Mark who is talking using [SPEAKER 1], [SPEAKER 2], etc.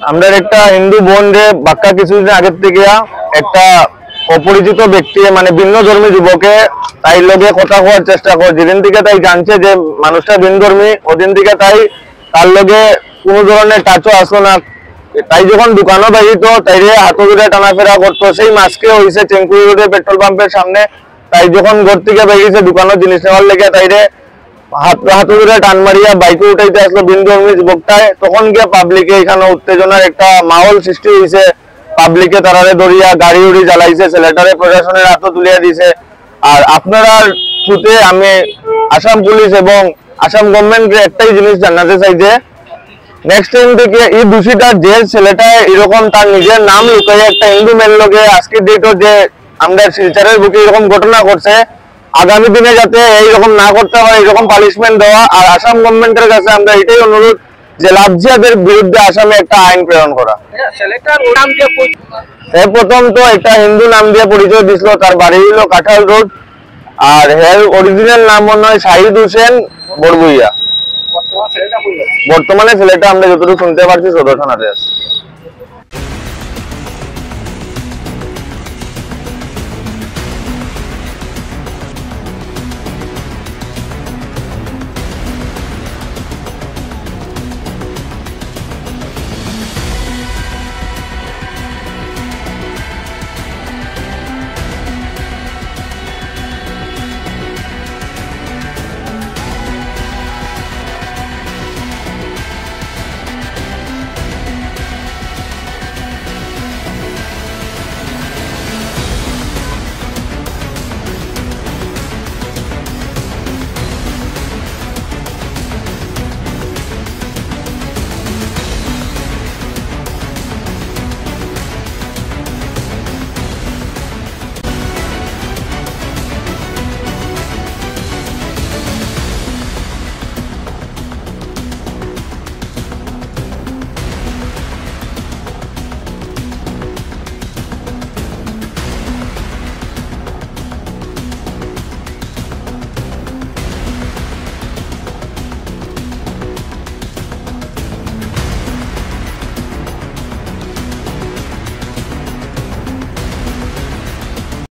[SPEAKER 1] আমরা একটা হিন্দু বোন রে বাক্কা কিছুদিন আগের থেকে একটা অপরিচিত ব্যক্তি মানে ভিন্ন ধর্মী যুবকে তাই লগে কথা হওয়ার চেষ্টা করে, যেদিন থেকে তাই জানছে যে মানুষটা ভিন্ন ধর্মী ওদিন থেকে তাই তার লগে কোনো ধরনের টাচও আসলো না। তাই যখন দোকানও বাড়িত তাইরে হাতে ধরে টানাফেরা করতো, সেই মাসকে হয়েছে চেঙ্কুরি রোডের পেট্রোল পাম্পের সামনে। তাই যখন ঘর থেকে বেরিয়েছে দোকানের জিনিস নেওয়ার লেগে তাইরে হাতে ধরে টান মারিয়া বাইকে উঠাইতে আসলো ভিন্ন ধর্মী যুবকটায়। তখন গিয়ে পাবলিকে এখানে উত্তেজনার একটা মাহল সৃষ্টি হয়েছে, পাবলিকে তারারে ধরিয়া গাড়ি উড়ি জ্বালাইছে, ছেলেটারে প্রশাসনের হাতে তুলিয়া দিছে। আর আপনারা থ্রুতে আমি আসাম পুলিশ এবং আসাম গভর্নমেন্টকে একটাই জিনিস জানাতে চাই যে নেক্সট টাইম থেকে এই দোষীটা যে ছেলেটা এরকম তার নিজের নাম লুকাইয়া একটা হিন্দু মেন লোকে আজকের ডেটও যে আমরা শিলচরের বুকে এরকম ঘটনা করছে, আগামী দিনে যাতে এইরকম না করতে হয় এরকম পানিশমেন্ট দেওয়া। আর আসাম গভর্নমেন্টের কাছে আমরা এটাই অনুরোধ যে লাভজিয়াদের বিরুদ্ধে আসামে একটা আইন প্রেরণ করা। প্রথম তো একটা হিন্দু নাম দিয়ে পরিচয় দিছিল, তার বাড়ি হলো কাঁঠাল রোড, আর হের অরিজিনাল নাম মনে হয় শাহিদ হোসেন বড়বুইয়া। বর্তমানে ছেলেটা আমরা যতটুকু শুনতে পারছি সদর থানাতে আছে।